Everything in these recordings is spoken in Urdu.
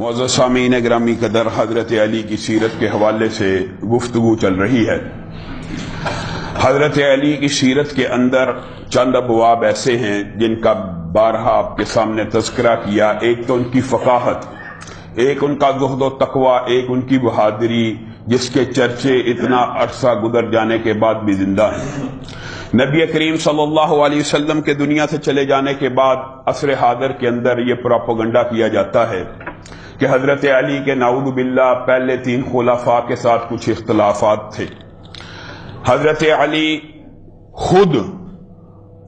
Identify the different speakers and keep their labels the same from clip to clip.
Speaker 1: معزز سامعین گرامی قدر، حضرت علی کی سیرت کے حوالے سے گفتگو چل رہی ہے۔ حضرت علی کی سیرت کے اندر چند ابواب ایسے ہیں جن کا بارہا آپ کے سامنے تذکرہ کیا۔ ایک تو ان کی فقاہت، ایک ان کا زہد و تقوی، ایک ان کی بہادری جس کے چرچے اتنا عرصہ گزر جانے کے بعد بھی زندہ ہیں۔ نبی کریم صلی اللہ علیہ وسلم کے دنیا سے چلے جانے کے بعد عصر حاضر کے اندر یہ پروپیگنڈا کیا جاتا ہے کہ حضرت علی کے نعوذ باللہ پہلے 3 خلفاء کے ساتھ کچھ اختلافات تھے۔ حضرت علی خود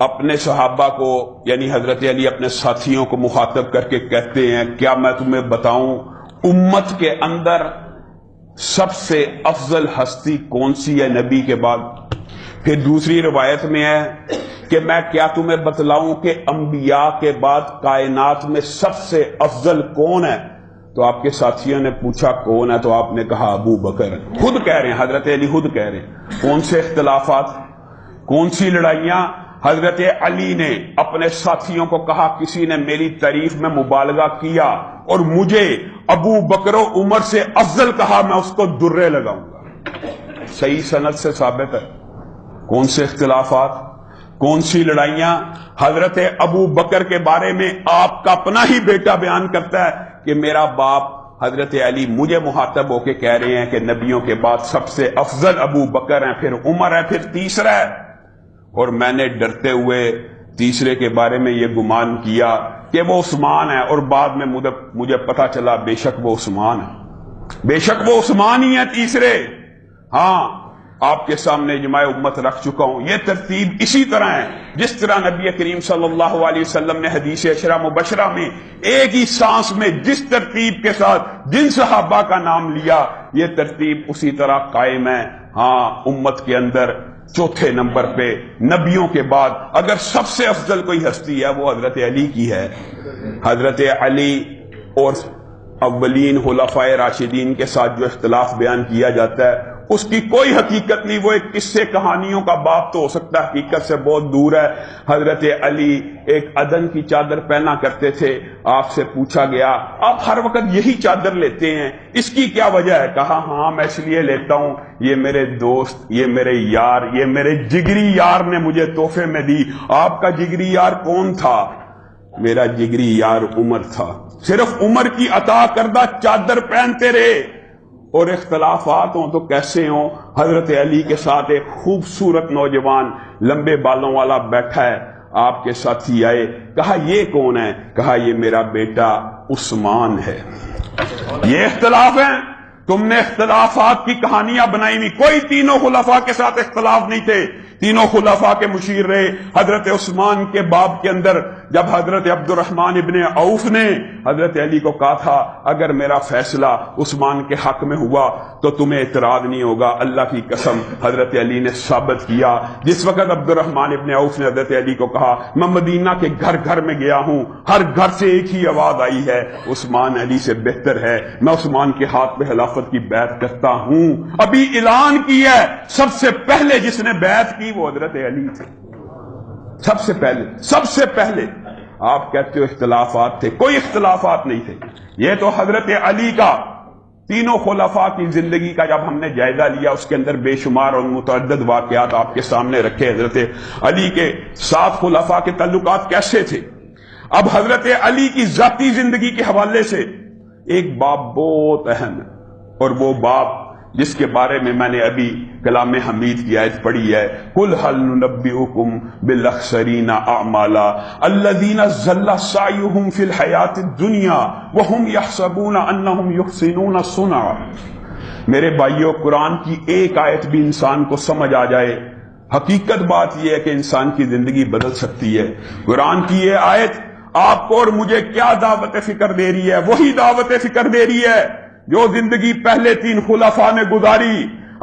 Speaker 1: اپنے صحابہ کو یعنی حضرت علی اپنے ساتھیوں کو مخاطب کر کے کہتے ہیں، کیا میں تمہیں بتاؤں امت کے اندر سب سے افضل ہستی کون سی ہے نبی کے بعد؟ پھر دوسری روایت میں ہے کہ میں کیا تمہیں بتلاؤں کہ انبیاء کے بعد کائنات میں سب سے افضل کون ہے؟ تو آپ کے ساتھیوں نے پوچھا کون ہے؟ تو آپ نے کہا ابو بکر۔ خود کہہ رہے ہیں، حضرت علی خود کہہ رہے ہیں۔ کون سے اختلافات، کون سی لڑائیاں؟ حضرت علی نے اپنے ساتھیوں کو کہا کسی نے میری تعریف میں مبالغہ کیا اور مجھے ابو بکر و عمر سے افضل کہا، میں اس کو درے لگاؤں گا۔ صحیح سند سے ثابت ہے۔ کون سے اختلافات، کون سی لڑائیاں؟ حضرت ابو بکر کے بارے میں آپ کا اپنا ہی بیٹا بیان کرتا ہے کہ میرا باپ حضرت علی مجھے مخاطب ہو کے کہہ رہے ہیں کہ نبیوں کے بعد سب سے افضل ابو بکر ہیں، پھر عمر ہے، پھر تیسرا ہے، اور میں نے ڈرتے ہوئے تیسرے کے بارے میں یہ گمان کیا کہ وہ عثمان ہے، اور بعد میں مجھے پتا چلا بے شک وہ عثمان ہے، بے شک وہ عثمان ہی ہے تیسرے۔ ہاں، آپ کے سامنے اجماع امت رکھ چکا ہوں۔ یہ ترتیب اسی طرح ہے جس طرح نبی کریم صلی اللہ علیہ وسلم نے حدیث عشرہ مبشرہ میں ایک ہی سانس میں جس ترتیب کے ساتھ جن صحابہ کا نام لیا، یہ ترتیب اسی طرح قائم ہے۔ ہاں، امت کے اندر چوتھے نمبر پہ نبیوں کے بعد اگر سب سے افضل کوئی ہستی ہے وہ حضرت علی کی ہے۔ حضرت علی اور اولین خلفائے راشدین کے ساتھ جو اختلاف بیان کیا جاتا ہے اس کی کوئی حقیقت نہیں، وہ ایک قصے کہانیوں کا باب تو ہو سکتا ہے، حقیقت سے بہت دور ہے۔ حضرت علی ایک عدن کی چادر پہنا کرتے تھے۔ آپ سے پوچھا گیا آپ ہر وقت یہی چادر لیتے ہیں، اس کی کیا وجہ ہے؟ کہا ہاں میں اس لیے لیتا ہوں، یہ میرے دوست، یہ میرے یار، یہ میرے جگری یار نے مجھے تحفے میں دی۔ آپ کا جگری یار کون تھا؟ میرا جگری یار عمر تھا۔ صرف عمر کی عطا کردہ چادر پہنتے رہے، اور اختلافات ہوں تو کیسے ہوں۔ حضرت علی کے ساتھ ایک خوبصورت نوجوان لمبے بالوں والا بیٹھا ہے، آپ کے ساتھی آئے، کہا یہ کون ہے؟ کہا یہ میرا بیٹا عثمان ہے۔ یہ اختلاف ہیں، تم نے اختلافات کی کہانیاں بنائی ہوئی۔ کوئی تینوں خلفاء کے ساتھ اختلاف نہیں تھے، تینوں خلفاء کے مشیر رہے۔ حضرت عثمان کے باب کے اندر جب حضرت عبد الرحمن ابن عوف نے حضرت علی کو کہا تھا اگر میرا فیصلہ عثمان کے حق میں ہوا تو تمہیں اعتراض نہیں ہوگا، اللہ کی قسم حضرت علی نے ثابت کیا۔ جس وقت عبد الرحمن ابن عوف نے حضرت علی کو کہا میں مدینہ کے گھر گھر میں گیا ہوں، ہر گھر سے ایک ہی آواز آئی ہے عثمان علی سے بہتر ہے، میں عثمان کے ہاتھ پہ خلافت کی بیعت کرتا ہوں۔ ابھی اعلان کیا ہے، سب سے پہلے جس نے بیعت کی وہ حضرت علی تھے، سب سے پہلے۔ آپ کہتے ہو اختلافات تھے، کوئی اختلافات نہیں تھے۔ یہ تو حضرت علی کا تینوں خلفاء کی زندگی کا جب ہم نے جائزہ لیا اس کے اندر بے شمار اور متعدد واقعات آپ کے سامنے رکھے۔ حضرت علی کے 7 خلفاء کے تعلقات کیسے تھے؟ اب حضرت علی کی ذاتی زندگی کے حوالے سے ایک باب بہت اہم ہے، اور وہ باب جس کے بارے میں نے ابھی کلام حمید کی آیت پڑھی ہے، قُلْ هَلْ نُنَبِّئُكُمْ بِالْأَخْسَرِينَ أَعْمَالًا الَّذِينَ ضَلَّ سَعْيُهُمْ فِي الْحَيَاةِ الدُّنْيَا وَهُمْ يَحْسَبُونَ أَنَّهُمْ يُحْسِنُونَ صُنْعًا۔ میرے بھائیو، قرآن کی ایک آیت بھی انسان کو سمجھ آ جائے، حقیقت بات یہ ہے کہ انسان کی زندگی بدل سکتی ہے۔ قرآن کی یہ آیت آپ کو اور مجھے کیا دعوت فکر دے رہی ہے؟ وہی دعوت فکر دے رہی ہے جو زندگی پہلے 3 خلفاء نے گزاری۔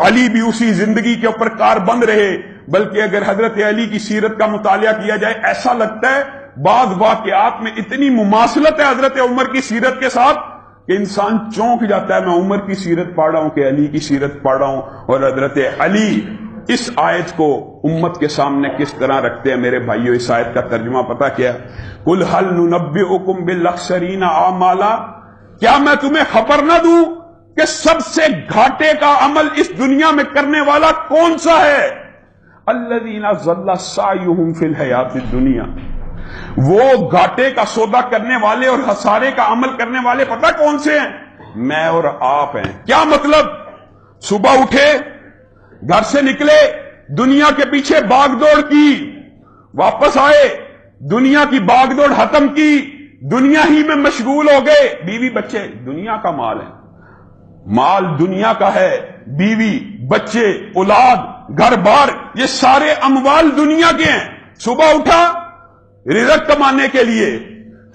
Speaker 1: علی بھی اسی زندگی کے اوپر کاربند رہے، بلکہ اگر حضرت علی کی سیرت کا مطالعہ کیا جائے ایسا لگتا ہے بعض واقعات میں اتنی مماثلت ہے حضرت عمر کی سیرت کے ساتھ کہ انسان چونک جاتا ہے میں عمر کی سیرت پڑھ رہا ہوں کہ علی کی سیرت پڑھ رہا ہوں۔ اور حضرت علی اس آیت کو امت کے سامنے کس طرح رکھتے ہیں؟ میرے بھائیو، اس آیت کا ترجمہ پتہ کیا؟ قُلْ هَلْ نُنَبِّئُكُمْ بِالْأَخْسَرِينَ أَعْمَالًا کیا میں تمہیں خبر نہ دوں کہ سب سے گھاٹے کا عمل اس دنیا میں کرنے والا کون سا ہے؟ الذین ضل سعیہم فی الحیات الدنیا، وہ گھاٹے کا سودا کرنے والے اور خسارے کا عمل کرنے والے پتہ کون سے ہیں؟ میں اور آپ ہیں۔ کیا مطلب؟ صبح اٹھے، گھر سے نکلے، دنیا کے پیچھے باغ دوڑ کی، واپس آئے، دنیا کی باغ دوڑ ختم کی، دنیا ہی میں مشغول ہو گئے۔ بیوی بچے دنیا کا مال ہے، مال دنیا کا ہے، بیوی بچے اولاد گھر بار یہ سارے اموال دنیا کے ہیں۔ صبح اٹھا رزق کمانے کے لیے،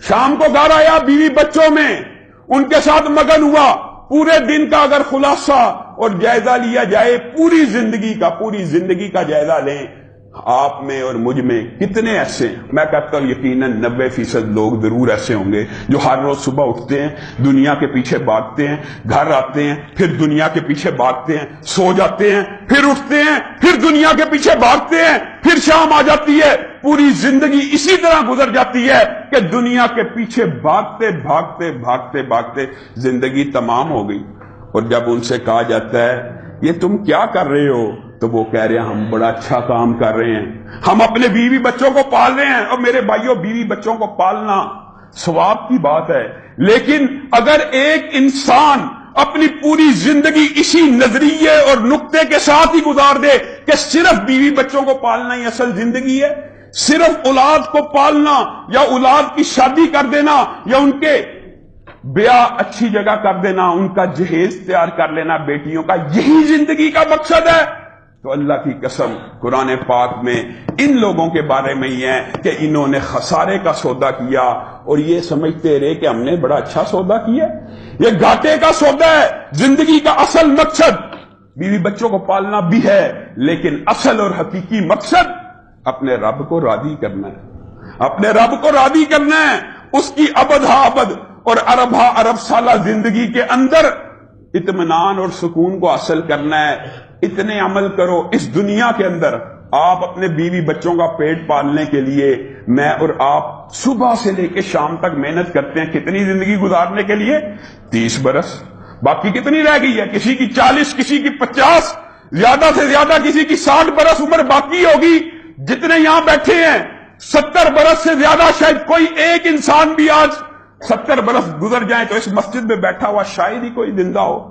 Speaker 1: شام کو گھر آیا بیوی بچوں میں ان کے ساتھ مگن ہوا۔ پورے دن کا اگر خلاصہ اور جائزہ لیا جائے، پوری زندگی کا جائزہ لیں، آپ میں اور مجھ میں کتنے ایسے ہیں؟ میں کہتا ہوں یقیناً 90% لوگ ضرور ایسے ہوں گے جو ہر روز صبح اٹھتے ہیں، دنیا کے پیچھے بھاگتے ہیں، گھر آتے ہیں، پھر دنیا کے پیچھے بھاگتے ہیں، سو جاتے ہیں، پھر اٹھتے ہیں، پھر دنیا کے پیچھے بھاگتے ہیں، پھر شام آ جاتی ہے، پوری زندگی اسی طرح گزر جاتی ہے کہ دنیا کے پیچھے بھاگتے بھاگتے بھاگتے بھاگتے زندگی تمام ہو گئی۔ اور جب ان سے کہا جاتا ہے یہ تم کیا کر رہے ہو، تو وہ کہہ رہے ہیں ہم بڑا اچھا کام کر رہے ہیں، ہم اپنے بیوی بچوں کو پال رہے ہیں۔ اور میرے بھائیوں، بیوی بچوں کو پالنا ثواب کی بات ہے، لیکن اگر ایک انسان اپنی پوری زندگی اسی نظریے اور نقطے کے ساتھ ہی گزار دے کہ صرف بیوی بچوں کو پالنا ہی اصل زندگی ہے، صرف اولاد کو پالنا یا اولاد کی شادی کر دینا یا ان کے بیاہ اچھی جگہ کر دینا، ان کا جہیز تیار کر لینا بیٹیوں کا، یہی زندگی کا مقصد ہے، تو اللہ کی قسم قرآن پاک میں ان لوگوں کے بارے میں یہ ہے کہ انہوں نے خسارے کا سودا کیا اور یہ سمجھتے رہے کہ ہم نے بڑا اچھا سودا کیا۔ یہ گھاٹے کا سودا ہے۔ زندگی کا اصل مقصد بیوی بچوں کو پالنا بھی ہے، لیکن اصل اور حقیقی مقصد اپنے رب کو راضی کرنا ہے، اپنے رب کو راضی کرنا ہے، اس کی ابد ہا ابد اور ارب ہا ارب سالہ زندگی کے اندر اطمینان اور سکون کو حاصل کرنا ہے۔ اتنے عمل کرو اس دنیا کے اندر۔ آپ اپنے بیوی بچوں کا پیٹ پالنے کے لیے، میں اور آپ صبح سے لے کے شام تک محنت کرتے ہیں، کتنی زندگی گزارنے کے لیے؟ 30 برس۔ باقی کتنی رہ گئی ہے؟ کسی کی 40، کسی کی 50، زیادہ سے زیادہ کسی کی 60 برس عمر باقی ہوگی۔ جتنے یہاں بیٹھے ہیں 70 برس سے زیادہ، شاید کوئی ایک انسان بھی آج 70 برس گزر جائیں تو اس مسجد میں بیٹھا ہوا شاید ہی کوئی زندہ ہو۔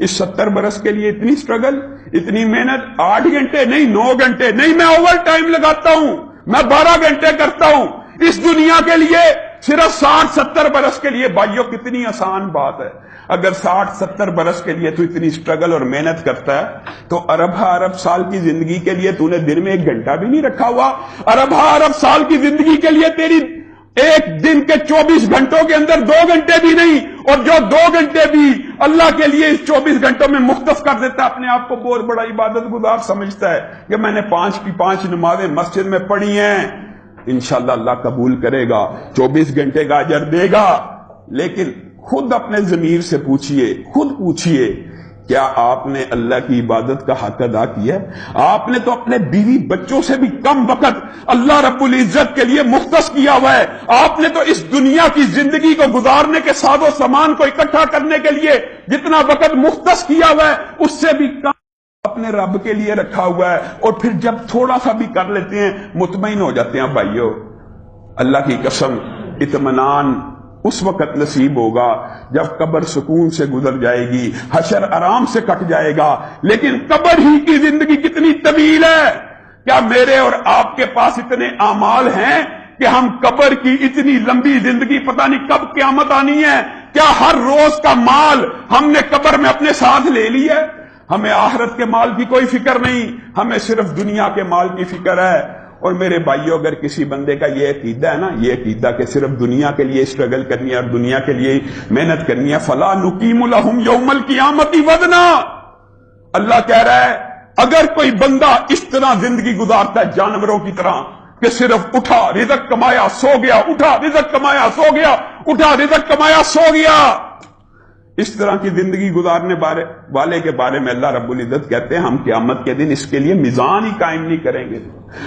Speaker 1: اس 70 برس کے لیے اتنی سٹرگل، اتنی محنت، 8 گھنٹے نہیں، 9 گھنٹے نہیں، میں اوور ٹائم لگاتا ہوں، میں 12 گھنٹے کرتا ہوں اس دنیا کے لیے، صرف 60-70 برس کے لیے۔ بھائیوں کتنی آسان بات ہے۔ اگر 60-70 برس کے لیے تو اتنی سٹرگل اور محنت کرتا ہے تو ارب سال کی زندگی کے لیے تو نے دن میں 1 گھنٹہ بھی نہیں رکھا ہوا۔ ارب سال کی زندگی کے لیے تیری ایک دن کے 24 گھنٹوں کے اندر 2 گھنٹے بھی نہیں، اور جو 2 گھنٹے بھی اللہ کے لیے اس 24 گھنٹوں میں مختص کر دیتا ہے، اپنے آپ کو بہت بڑا عبادت گزار سمجھتا ہے کہ میں نے 5 کی 5 نمازیں مسجد میں پڑھی ہیں، انشاءاللہ اللہ قبول کرے گا، 24 گھنٹے کا اجر دے گا۔ لیکن خود اپنے ضمیر سے پوچھئے کیا آپ نے اللہ کی عبادت کا حق ادا کیا ہے؟ آپ نے تو اپنے بیوی بچوں سے بھی کم وقت اللہ رب العزت کے لیے مختص کیا ہوا ہے۔ آپ نے تو اس دنیا کی زندگی کو گزارنے کے ساز و سامان کو اکٹھا کرنے کے لیے جتنا وقت مختص کیا ہوا ہے اس سے بھی کم اپنے رب کے لیے رکھا ہوا ہے، اور پھر جب تھوڑا سا بھی کر لیتے ہیں مطمئن ہو جاتے ہیں۔ بھائیو اللہ کی قسم اطمینان اس وقت نصیب ہوگا جب قبر سکون سے گزر جائے گی، حشر آرام سے کٹ جائے گا، لیکن قبر ہی کی زندگی کتنی طویل ہے۔ کیا میرے اور آپ کے پاس اتنے اعمال ہیں کہ ہم قبر کی اتنی لمبی زندگی پتہ نہیں کب قیامت آنی ہے؟ کیا ہر روز کا مال ہم نے قبر میں اپنے ساتھ لے لیا ہے؟ ہمیں آخرت کے مال کی کوئی فکر نہیں، ہمیں صرف دنیا کے مال کی فکر ہے۔ اور میرے بھائیوں اگر کسی بندے کا یہ عقیدہ ہے نا، یہ عقیدہ کہ صرف دنیا کے لیے اسٹرگل کرنی ہے اور دنیا کے لیے محنت کرنی ہے، فلا نقیم لہم یوم القیامت وزنا، اللہ کہہ رہا ہے اگر کوئی بندہ اس طرح زندگی گزارتا ہے جانوروں کی طرح کہ صرف اٹھا رزق کمایا سو گیا، اٹھا رزق کمایا سو گیا، اٹھا رزق کمایا سو گیا، اس طرح کی زندگی گزارنے والے کے بارے میں اللہ رب العزت کہتے ہیں ہم قیامت کے دن اس کے لیے میزان ہی قائم نہیں کریں گے،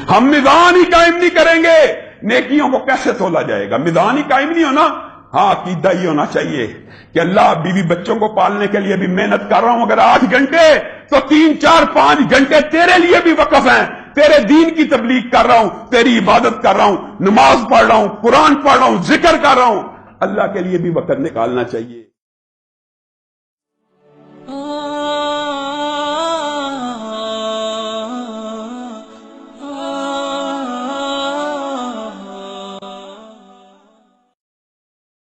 Speaker 1: ہم میزان ہی قائم نہیں کریں گے۔ نیکیوں کو کیسے تولا جائے گا؟ میزان ہی قائم نہیں ہونا ہاں عقیدہ یہ ہونا چاہیے کہ اللہ بیوی بچوں کو پالنے کے لیے بھی محنت کر رہا ہوں، اگر 8 گھنٹے تو 3 4 5 گھنٹے تیرے لیے بھی وقف ہیں، تیرے دین کی تبلیغ کر رہا ہوں، تیری عبادت کر رہا ہوں، نماز پڑھ رہا ہوں، قرآن پڑھ رہا ہوں، ذکر کر رہا ہوں، اللہ کے لیے بھی وقت نکالنا چاہیے۔